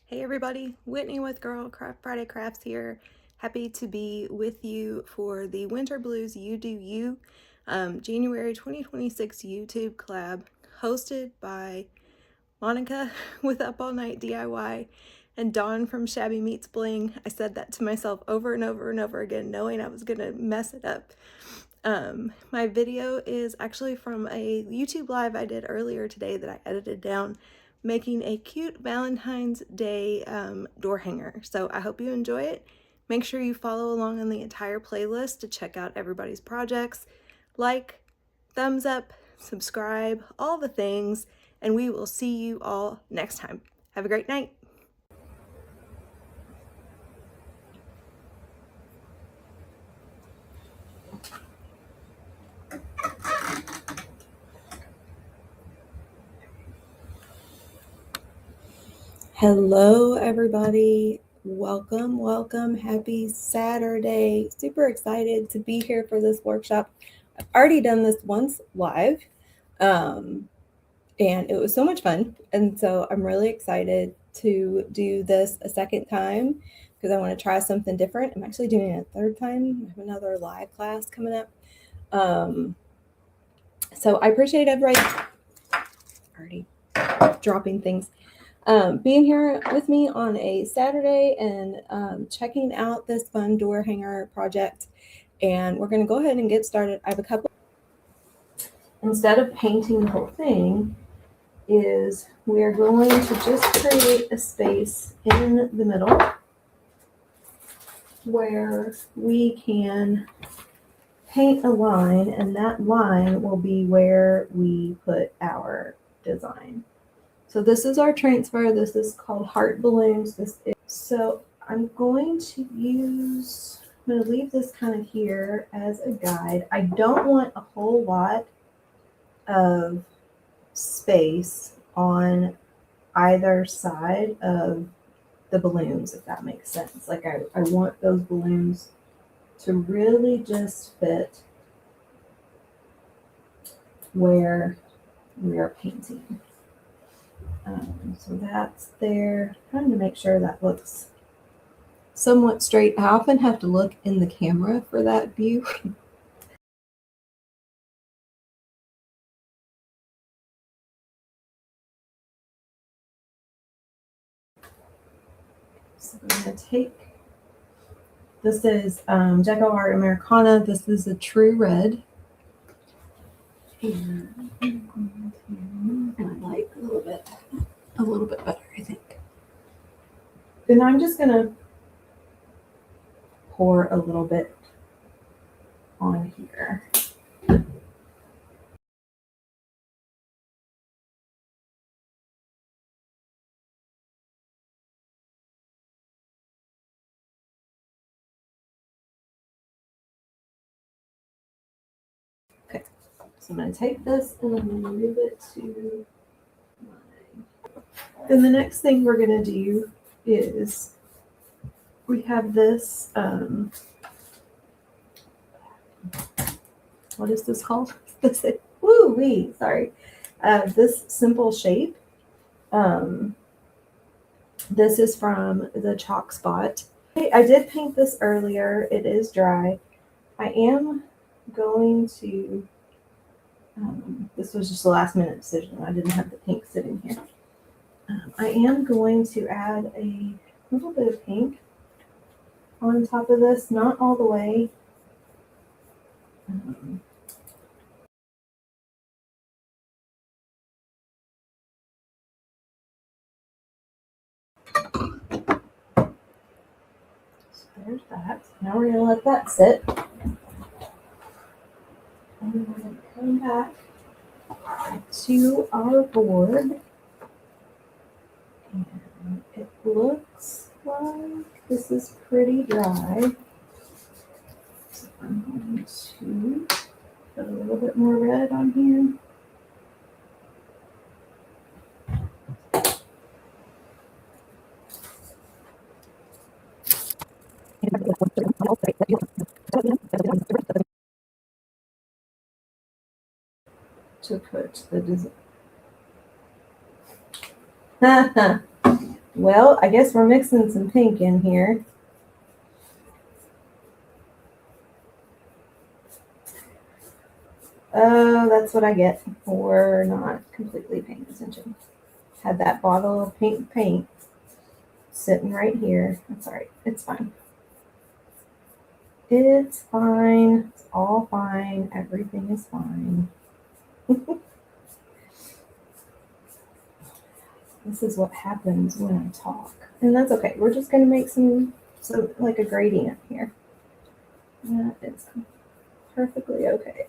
Hey everybody, Whitney with Girl Craft Friday Crafts here. Happy to be with you for the Winter Blues You Do You January 2026 YouTube collab hosted by Monica with Up All Night DIY and Dawn from Shabby Meets Bling. I said that to myself over and over and over again, knowing I was gonna mess it up. My video is actually from a YouTube live I did earlier today that I edited down, making a cute Valentine's Day door hanger. So I hope you enjoy it. Make sure you follow along on the entire playlist to check out everybody's projects. Like, thumbs up, subscribe, all the things, and we will see you all next time. Have a great night. Hello everybody, welcome, happy Saturday. Super excited to be here for this workshop. I've already done this once live and it was so much fun, and so I'm really excited to do this a second time because I want to try something different. I'm actually doing it a third time. I have another live class coming up, so I appreciate everybody already dropping things. Being here with me on a Saturday and checking out this fun door hanger project. And we're going to go ahead and get started. I have a couple. Instead of painting the whole thing, is we're going to just create a space in the middle where we can paint a line, and that line will be where we put our design. So this is our transfer. This is called heart balloons. So I'm going to leave this kind of here as a guide. I don't want a whole lot of space on either side of the balloons, if that makes sense. Like I want those balloons to really just fit where we are painting. So that's there. Trying to make sure that looks somewhat straight. I often have to look in the camera for that view. So I'm going to take, this is Decor Americana. This is a true red. And I like a little bit better, I think. Then I'm just going to pour a little bit on here. Okay, so I'm going to take this and I'm going to move it to my... Then the next thing we're going to do is we have this, what is this called? Sorry. This simple shape. This is from the Chalk Spot. I did paint this earlier. It is dry. I am going to, this was just a last minute decision. I didn't have the pink sitting here. I am going to add a little bit of pink on top of this, not all the way. So there's that. Now we're going to let that sit. And we're going to come back to our board. And it looks like this is pretty dry. So I'm going to put a little bit more red on here. To put the design. Well, I guess we're mixing some pink in here. Oh, that's what I get for not completely paying attention. Had that bottle of pink paint sitting right here. That's all right. It's fine. It's fine. It's all fine. Everything is fine. This is what happens when I talk. And that's okay. We're just going to make some like a gradient here. That is perfectly okay.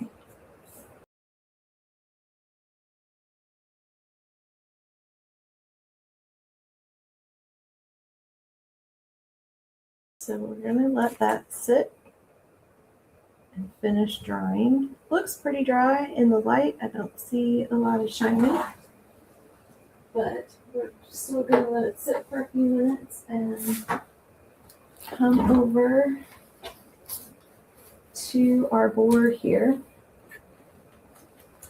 So we're going to let that sit and finish drying. Looks pretty dry in the light. I don't see a lot of shining, but we're still going to let it sit for a few minutes and come over to our board here.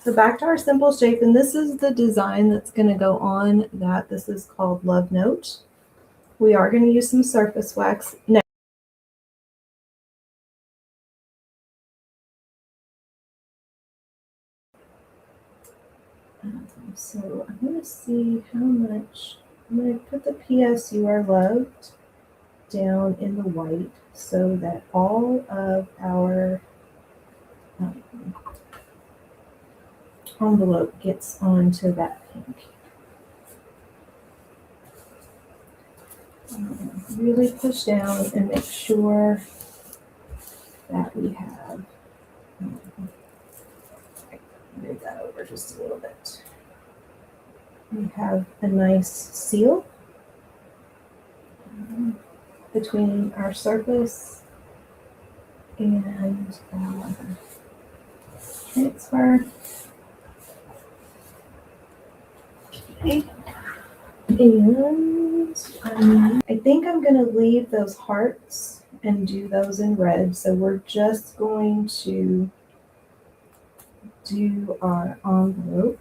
So back to our simple shape, and this is the design that's going to go on that. This is called Love Note. We are going to use some surface wax now. So I'm going to see how much, I'm going to put the PS You Are Loved down in the white so that all of our envelope gets onto that pink. Really push down and make sure that we have, move that over just a little bit. We have a nice seal between our surface and our transfer. Okay. And I think I'm going to leave those hearts and do those in red. So we're just going to do our envelope.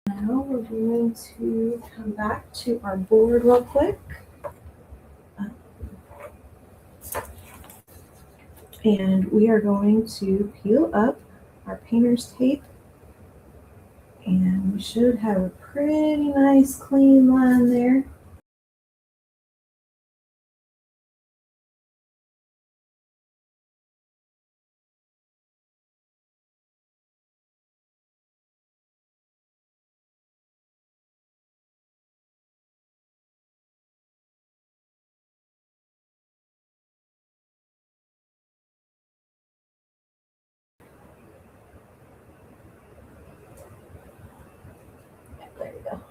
Now we're going to come back to our board real quick. And we are going to peel up our painter's tape. And we should have a pretty nice clean line there. There we go.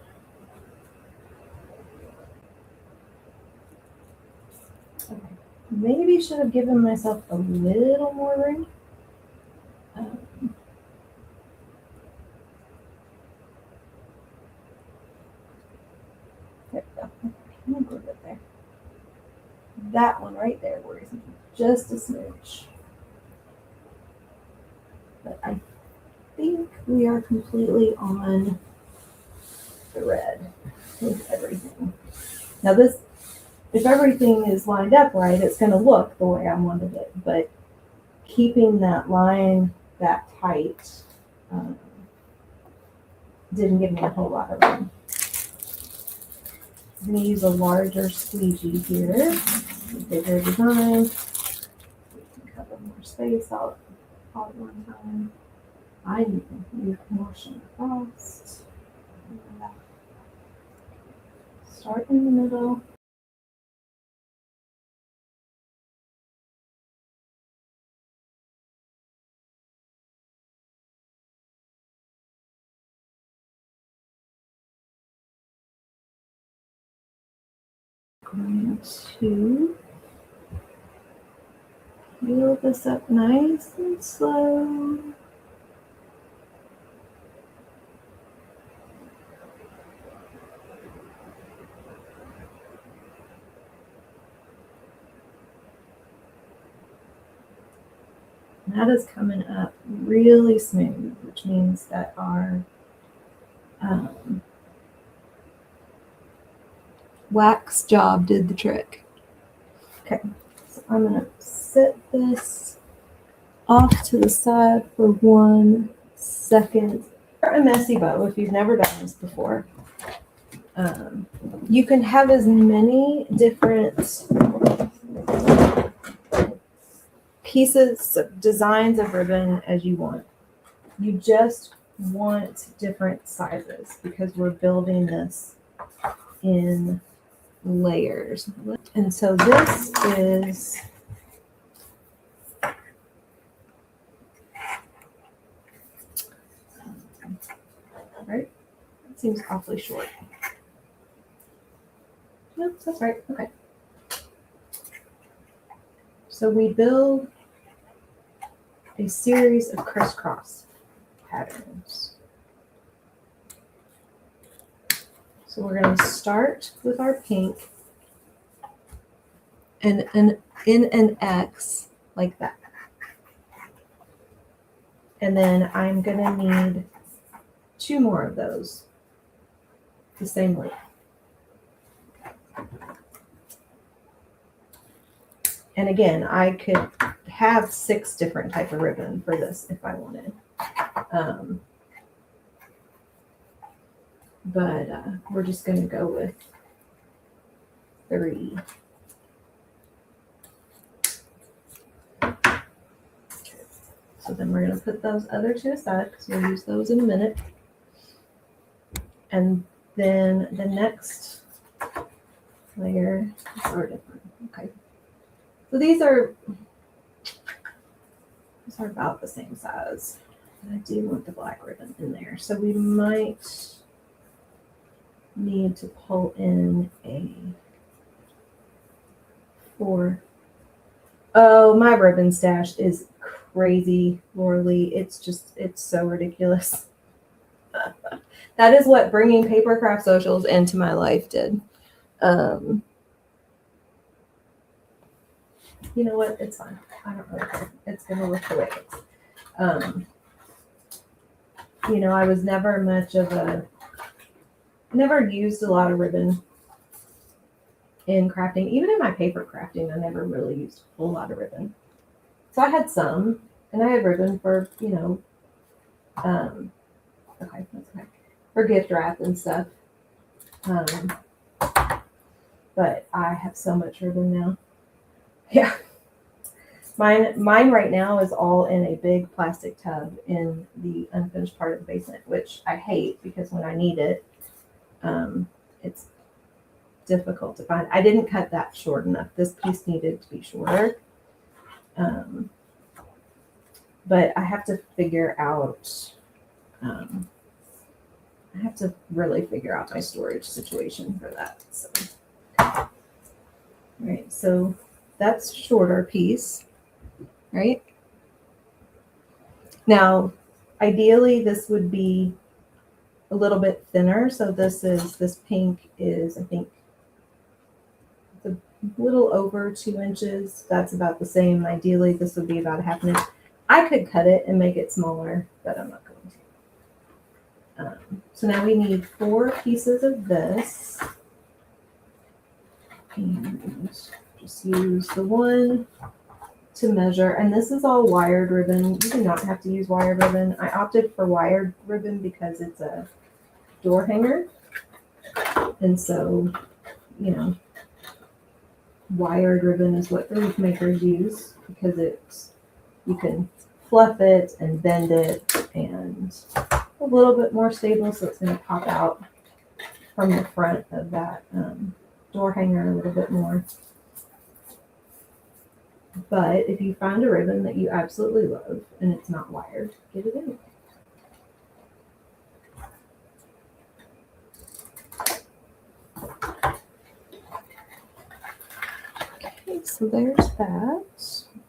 Okay. Maybe should have given myself a little more room. There we go. A little bit there. That one right there worries me just a smidge. But I think we are completely on the red with everything. Now this, if everything is lined up right, it's going to look the way I wanted it, but keeping that line that tight didn't give me a whole lot of room. I'm going to use a larger squeegee here, a bigger design. We can cover more space all at one time. I need to move motion across. Start in the middle. Going to peel this up nice and slow. And that is coming up really smooth, which means that our wax job did the trick. Okay, so I'm going to set this off to the side for 1 second. A messy bow, if you've never done this before, you can have as many different pieces, designs of ribbon as you want. You just want different sizes because we're building this in layers. And so this is right. That seems awfully short. Nope, that's right. Okay. So we build a series of crisscross patterns. So we're going to start with our pink and in an X like that. And then I'm going to need 2 more of those the same length. And again, I could have 6 different type of ribbon for this if I wanted. But we're just going to go with 3. So then we're going to put those other 2 aside because we'll use those in a minute. And then the next layer are different. Okay. So these are about the same size. But I do want the black ribbon in there. So we might need to pull in a 4. Oh, my ribbon stash is crazy, Laura Lee. It's so ridiculous. That is what bringing paper craft socials into my life did. You know what? It's fine. I don't really care. It's going to look the way it is. You know, I was never never used a lot of ribbon in crafting. Even in my paper crafting, I never really used a whole lot of ribbon. So I had some, and I had ribbon for, you know, okay, that's okay, for gift wrap and stuff. But I have so much ribbon now. Yeah. Mine right now is all in a big plastic tub in the unfinished part of the basement, which I hate because when I need it, it's difficult to find. I didn't cut that short enough. This piece needed to be shorter. But I have to figure out, I have to really figure out my storage situation for that. So, all right, so that's shorter piece, right? Now, ideally, this would be a little bit thinner. So this pink is, I think, it's a little over 2 inches. That's about the same. Ideally, this would be about a 1/2 inch. I could cut it and make it smaller, but I'm not going to. So now we need 4 pieces of this. And just use the one to measure. And this is all wired ribbon. You do not have to use wired ribbon. I opted for wired ribbon because it's a door hanger. And so, you know, wired ribbon is what the wreath makers use because you can fluff it and bend it and a little bit more stable, so it's going to pop out from the front of that door hanger a little bit more. But if you find a ribbon that you absolutely love and it's not wired, get it in. Okay, so there's that.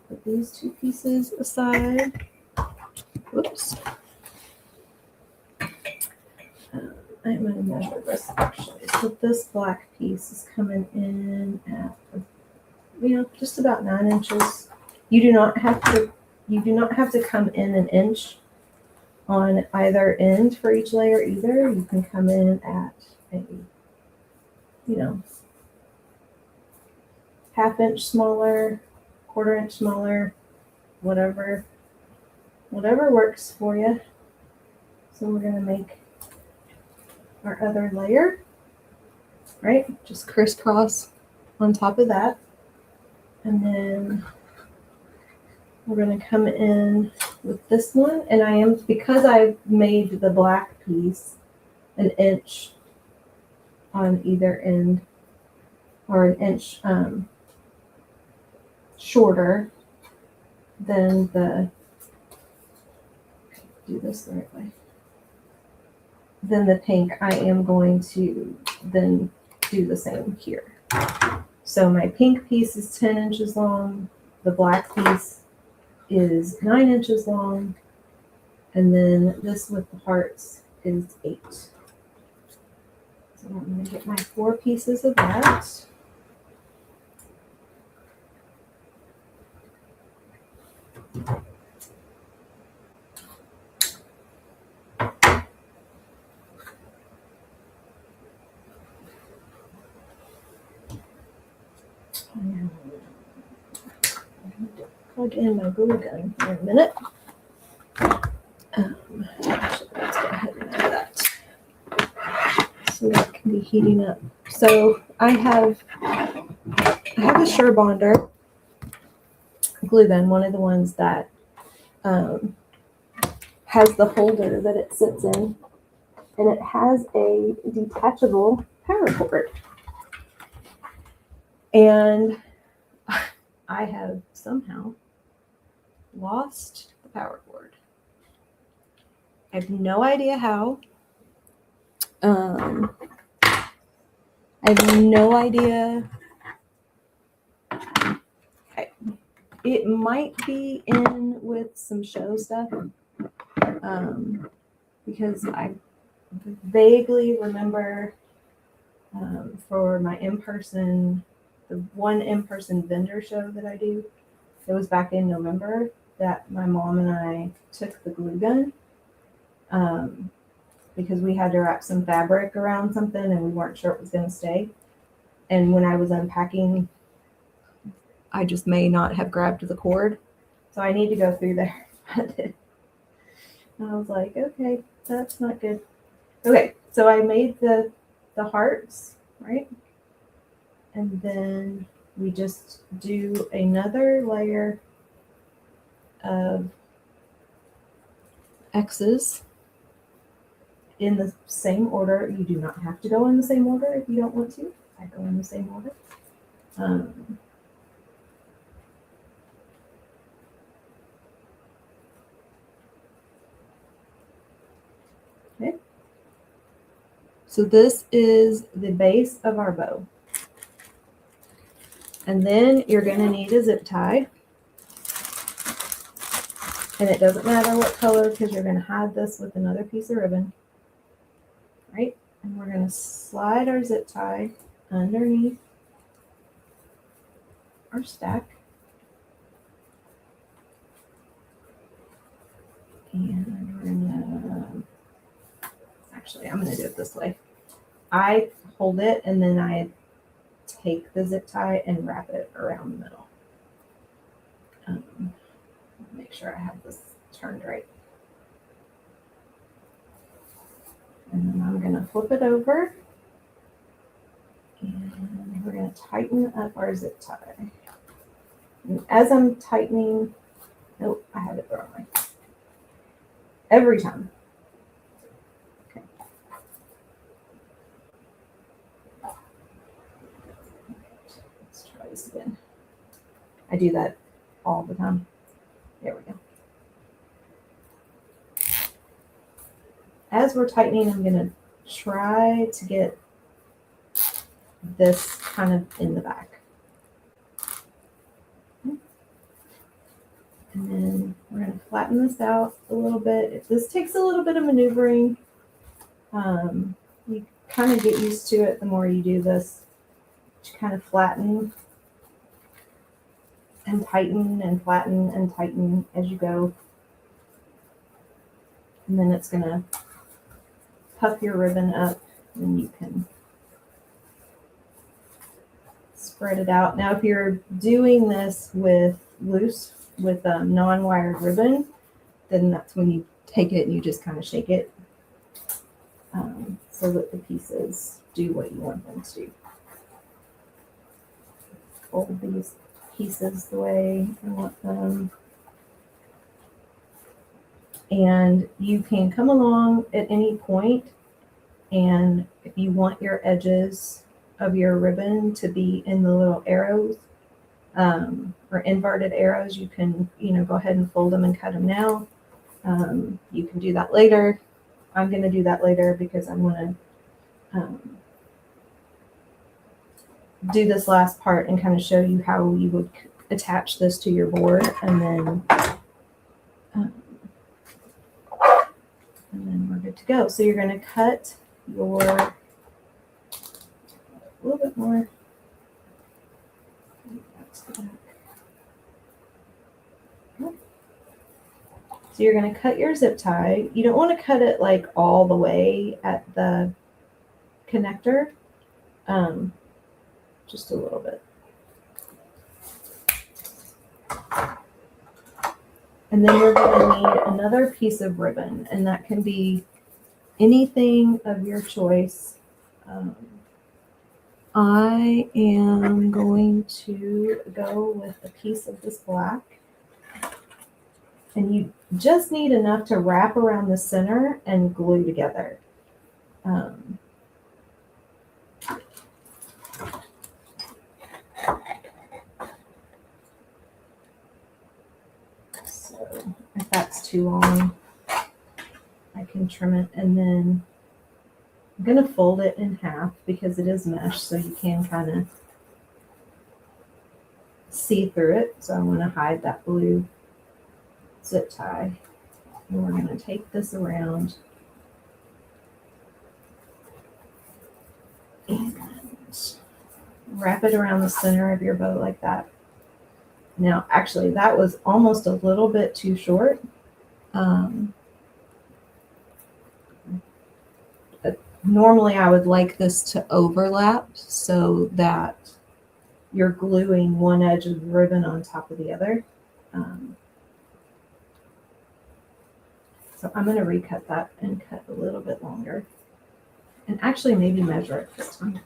Put these 2 pieces aside. Whoops. I'm going to measure this actually. So this black piece is coming in at, you know, just about 9 inches. You do not have to You do not have to come in an inch on either end for each layer either. You can come in at a, you know, ½ inch smaller, ½ inch smaller, whatever works for you. So we're going to make our other layer, right? Just crisscross on top of that. And then we're going to come in with this one. And because I've made the black piece an inch on either end, or an inch shorter than do this the right way. Then the pink, I am going to then do the same here. So my pink piece is 10 inches long, the black piece is 9 inches long, and then this with the hearts is 8. So I'm going to get my 4 pieces of that. Plug in my glue gun for a minute. Actually, let's go ahead and do that so that can be heating up. So I have a Sure Bonder glue gun, one of the ones that has the holder that it sits in, and it has a detachable power cord. And I have somehow lost the power cord. I have no idea how. I have no idea. It might be in with some show stuff, because I vaguely remember for my the one in-person vendor show that I do, it was back in November, that my mom and I took the glue gun because we had to wrap some fabric around something and we weren't sure it was going to stay. And when I was unpacking, I just may not have grabbed the cord. So I need to go through there. And I was like, okay, that's not good. Okay, so I made the hearts, right? And then we just do another layer of X's in the same order. You do not have to go in the same order if you don't want to. I go in the same order. Okay. So this is the base of our bow. And then you're going to need a zip tie. And it doesn't matter what color, because you're going to hide this with another piece of ribbon. Right? And we're going to slide our zip tie underneath our stack. And we're going to, actually, I'm going to do it this way. I hold it and then I take the zip tie and wrap it around the middle. Make sure I have this turned right. And then I'm going to flip it over. And we're going to tighten up our zip tie. And as I'm tightening, oh, I have it the wrong way. Every time. Okay. Let's try this again. I do that all the time. There we go. As we're tightening, I'm going to try to get this kind of in the back. And then we're going to flatten this out a little bit. This takes a little bit of maneuvering. You kind of get used to it the more you do this. You kind of flatten and tighten and flatten and tighten as you go. And then it's going to puff your ribbon up and you can spread it out. Now, if you're doing this with non-wired ribbon, then that's when you take it and you just kind of shake it so that the pieces do what you want them to do. Fold these pieces the way I want them. And you can come along at any point, and if you want your edges of your ribbon to be in the little arrows or inverted arrows, you can, go ahead and fold them and cut them now. You can do that later. I'm going to do that later because I'm going to do this last part and kind of show you how you would attach this to your board, and then we're good to go. So you're going to cut your, a little bit more. So you're going to cut your zip tie. You don't want to cut it like all the way at the connector, just a little bit. And then you're going to need another piece of ribbon, and that can be anything of your choice. I am going to go with a piece of this black. And you just need enough to wrap around the center and glue together. So if that's too long, I can trim it, and then I'm going to fold it in half because it is mesh, so you can kind of see through it. So I want to hide that blue zip tie, and we're going to take this around and wrap it around the center of your bow like that. Now, actually, that was almost a little bit too short. Normally, I would like this to overlap so that you're gluing one edge of the ribbon on top of the other. So I'm going to recut that and cut a little bit longer. And actually maybe measure it this time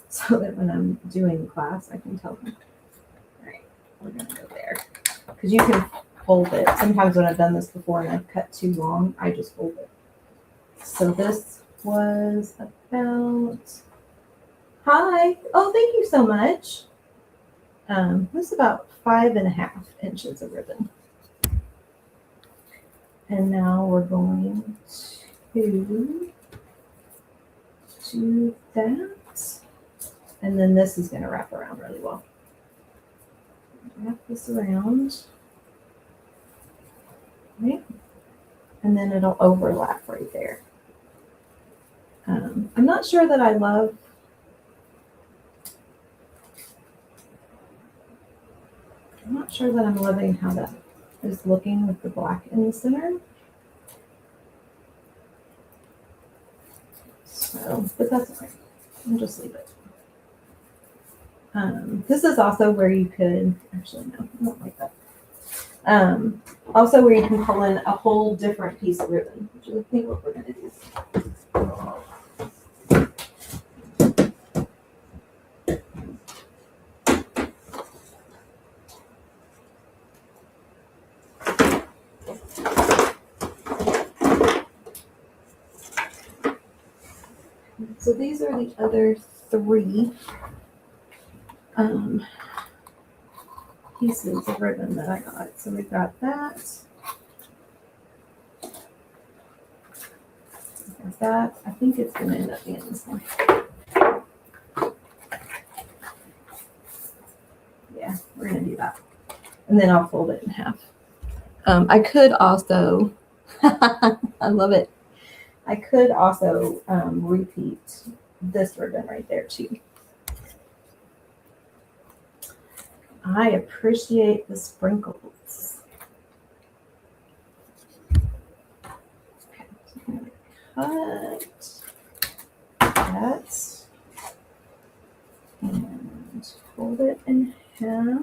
so that when I'm doing the class, I can tell them. All right, we're going to go there. Because you can fold it. Sometimes when I've done this before and I've cut too long, I just fold it. So this was about, hi, oh, thank you so much. This is about 5.5 inches of ribbon. And now we're going to do that. And then this is going to wrap around really well. Wrap this around. Right? And then it'll overlap right there. I'm not sure that I'm loving how that is looking with the black in the center. So, but that's okay. I'll just leave it. This is also where you could, actually no, I don't like that. Also where you can pull in a whole different piece of ribbon, which is I think what we're going to do. So these are the other 3 pieces of ribbon that I got. So we've got that. Like that. I think it's going to end up being this one. Yeah, we're going to do that. And then I'll fold it in half. I could also, I love it. I could also repeat this ribbon right there too. I appreciate the sprinkles. Okay, so I'm gonna cut that and fold it in half.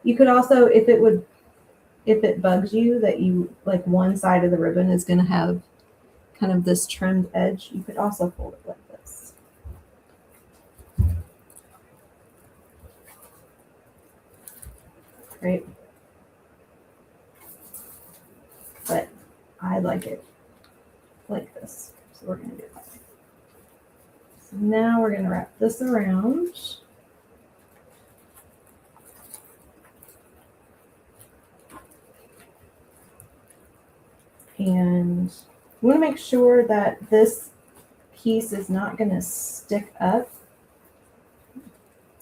You could also, if it bugs you that you like one side of the ribbon is going to have kind of this trimmed edge, you could also fold it like this. Right? But I like it like this. So we're going to do that. So now we're going to wrap this around. And you want to make sure that this piece is not going to stick up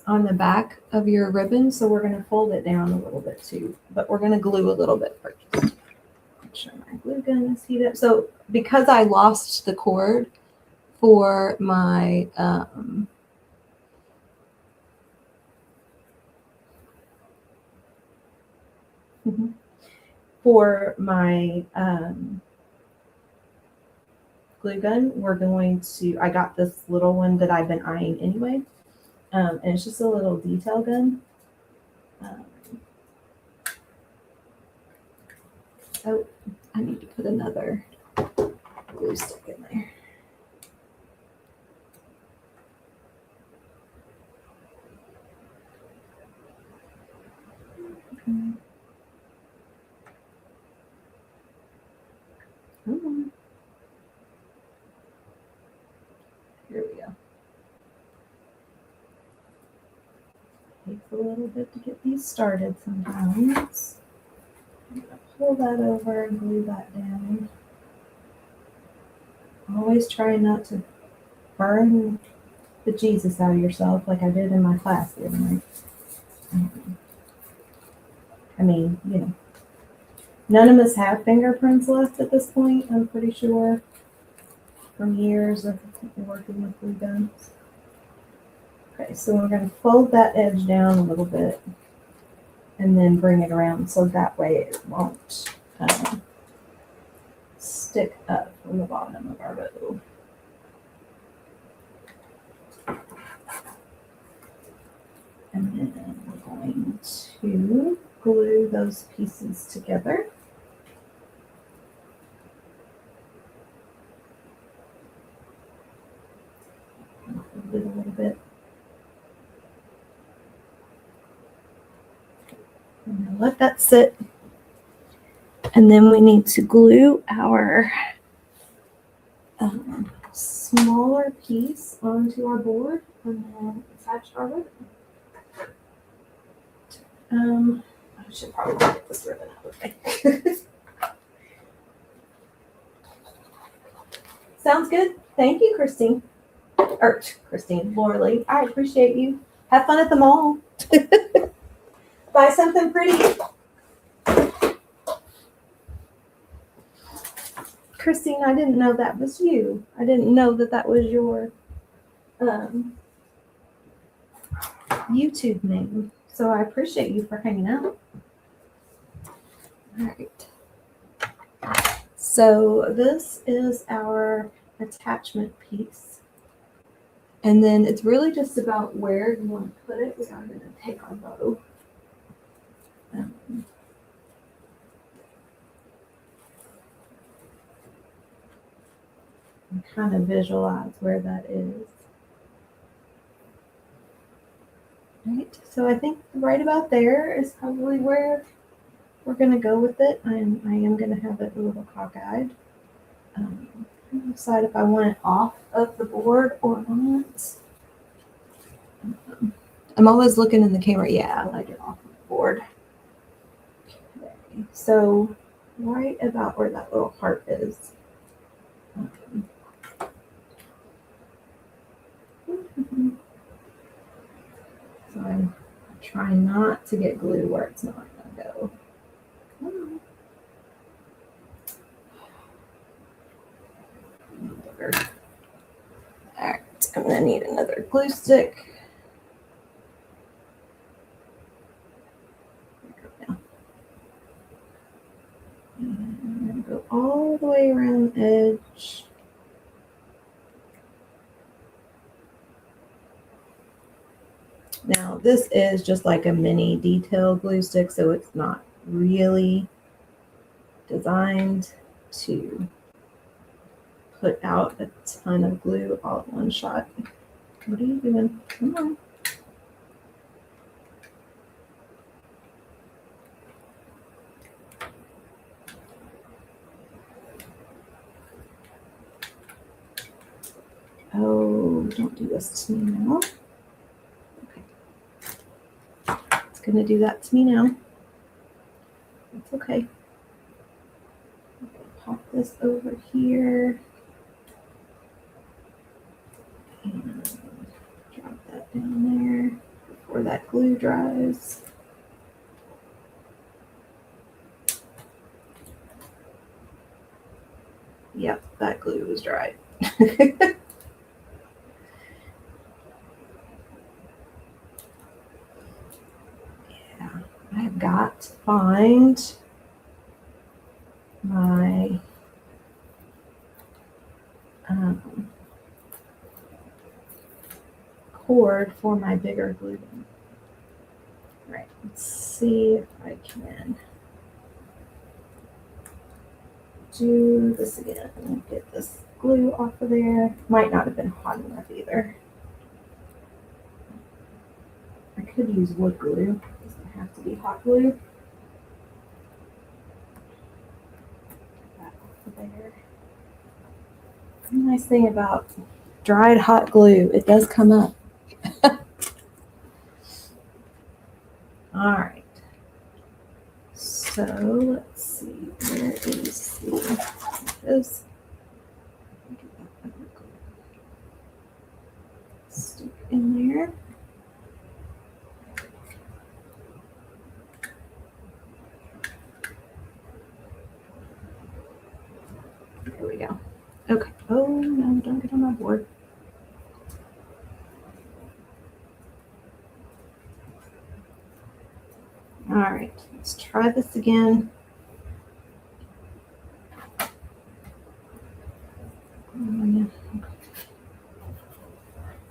on the back of your ribbon. So we're going to fold it down a little bit too, but we're going to glue a little bit first. Make sure my glue gun is heated up. So because I lost the cord for my glue gun, I got this little one that I've been eyeing anyway. And it's just a little detail gun. Oh, I need to put another glue stick in there. Here we go. Takes a little bit to get these started sometimes. I'm going to pull that over and glue that down. Always try not to burn the Jesus out of yourself like I did in my class the other night. I mean, you know, none of us have fingerprints left at this point, I'm pretty sure, from years of working with glue guns. Okay, so we're going to fold that edge down a little bit and then bring it around so that way it won't stick up from the bottom of our bow. And then we're going to glue those pieces together. Hold it a little bit. And then let that sit. And then we need to glue our smaller piece onto our board and then attach our ribbon. I should probably get this ribbon out of the way. Sounds good. Thank you, Christine. Or Christine, Laura Lee. I appreciate you. Have fun at the mall. Buy something pretty. Christine, I didn't know that was you. I didn't know that that was your YouTube name. So I appreciate you for hanging out. All right. So this is our attachment piece. And then it's really just about where you want to put it. We are going to take our bow. And kind of visualize where that is. Right, so I think right about there is probably where we're going to go with it. I am going to have it a little cockeyed. Decide if I want it off of the board or not. I'm always looking in the camera. Yeah, I like it off of the board. Okay, so right about where that little heart is. So I'm trying not to get glue where it's not going to go. All right, I'm going to need another glue stick. around the edge. Now this is just like a mini detail glue stick, so it's not really designed to put out a ton of glue all at one shot. What are you doing? Come on. Oh, don't do this to me now. Okay. It's going to do that to me now. It's okay. I'm going to pop this over here. And drop that down there before that glue dries. Yep, that glue was dry. I've got to find my cord for my bigger glue gun. All right, let's see if I can do this again and get this glue off of there. Might not have been hot enough either. I could use wood glue. It doesn't have to be hot glue. Get that off of there. The nice thing about dried hot glue, it does come up. All right. So let's see, where is this? Stick in there. There we go. Okay. Oh no, don't get on my board. All right, let's try this again.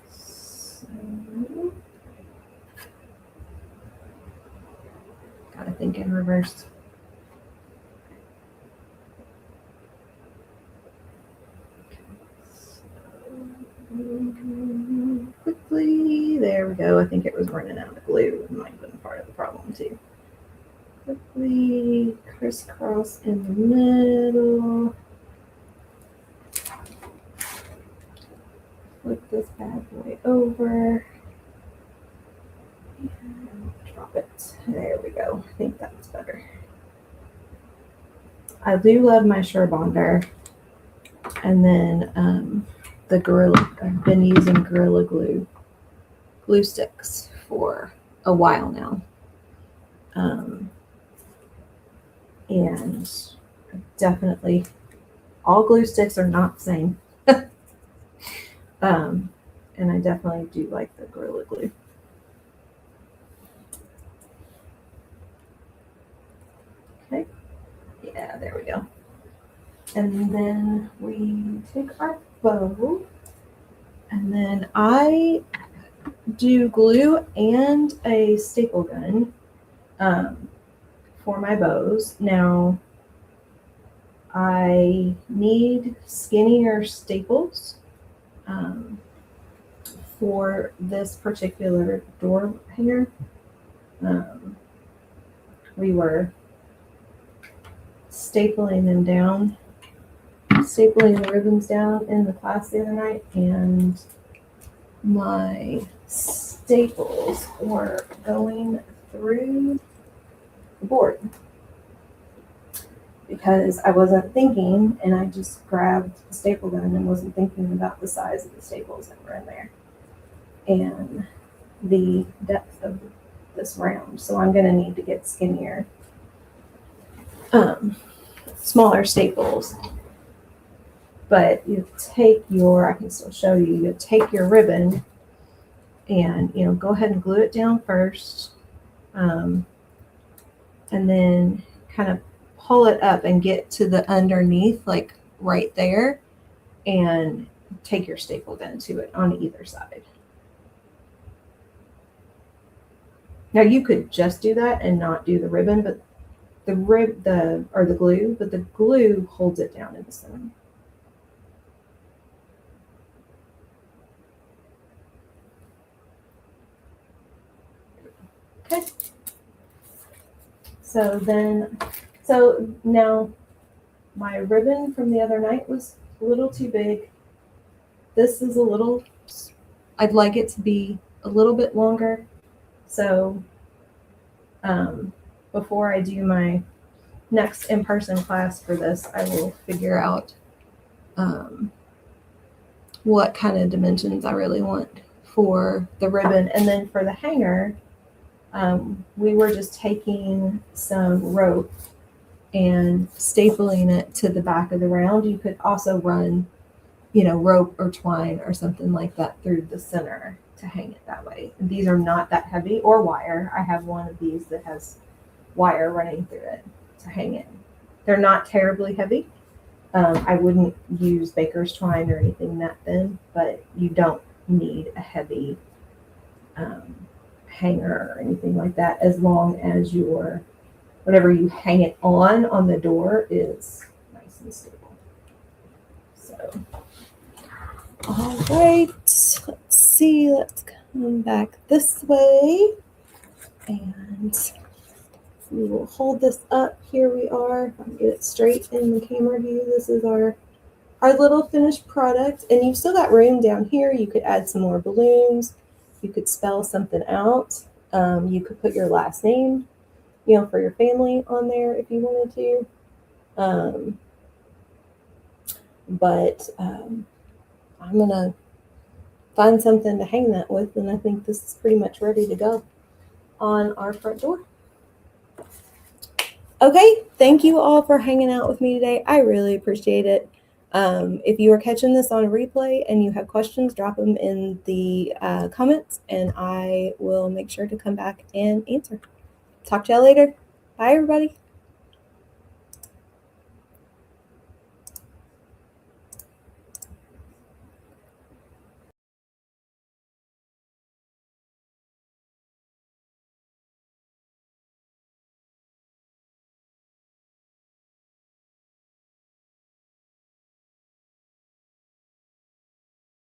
So, gotta think in reverse. Quickly, there we go. I think it was running out of glue. It might have been part of the problem too. Quickly crisscross in the middle. Flip this bad boy over. And drop it. There we go. I think that's better. I do love my Bonder. And then the Gorilla. I've been using Gorilla Glue sticks for a while now. And definitely all glue sticks are not the same. And I definitely do like the Gorilla Glue. Okay. Yeah, there we go. And then we take our bow, and then I do glue and a staple gun for my bows. Now, I need skinnier staples for this particular door hanger. We were stapling them down, stapling the ribbons down in the class the other night, and my staples were going through the board because I wasn't thinking, and I just grabbed the staple gun and wasn't thinking about the size of the staples that were in there and the depth of this round. So I'm going to need to get skinnier, smaller staples. But you take your, I can still show you, you take your ribbon and, go ahead and glue it down first. And then kind of pull it up and get to the underneath, like right there and take your staple gun to it on either side. Now you could just do that and not do the ribbon, but the glue, but the glue holds it down in the center. Okay. So now my ribbon from the other night was a little too big. This is a little, I'd like it to be a little bit longer. So before I do my next in-person class for this, I will figure out what kind of dimensions I really want for the ribbon. And then for the hanger, we were just taking some rope and stapling it to the back of the round. You could also run, rope or twine or something like that through the center to hang it that way. And these are not that heavy, or wire. I have one of these that has wire running through it to hang it. They're not terribly heavy. I wouldn't use baker's twine or anything that thin, but you don't need a heavy hanger or anything like that, as long as whatever you hang it on the door is nice and stable. So, all right, let's see, let's come back this way and we will hold this up. Here we are. I'll get it straight in the camera view. This is our little finished product, and you've still got room down here. You could add some more balloons. You could spell something out. You could put your last name, for your family on there if you wanted to. But I'm gonna find something to hang that with, and I think this is pretty much ready to go on our front door. Okay, thank you all for hanging out with me today. I really appreciate it. If you are catching this on replay and you have questions, drop them in the comments, and I will make sure to come back and answer. Talk to y'all later. Bye, everybody.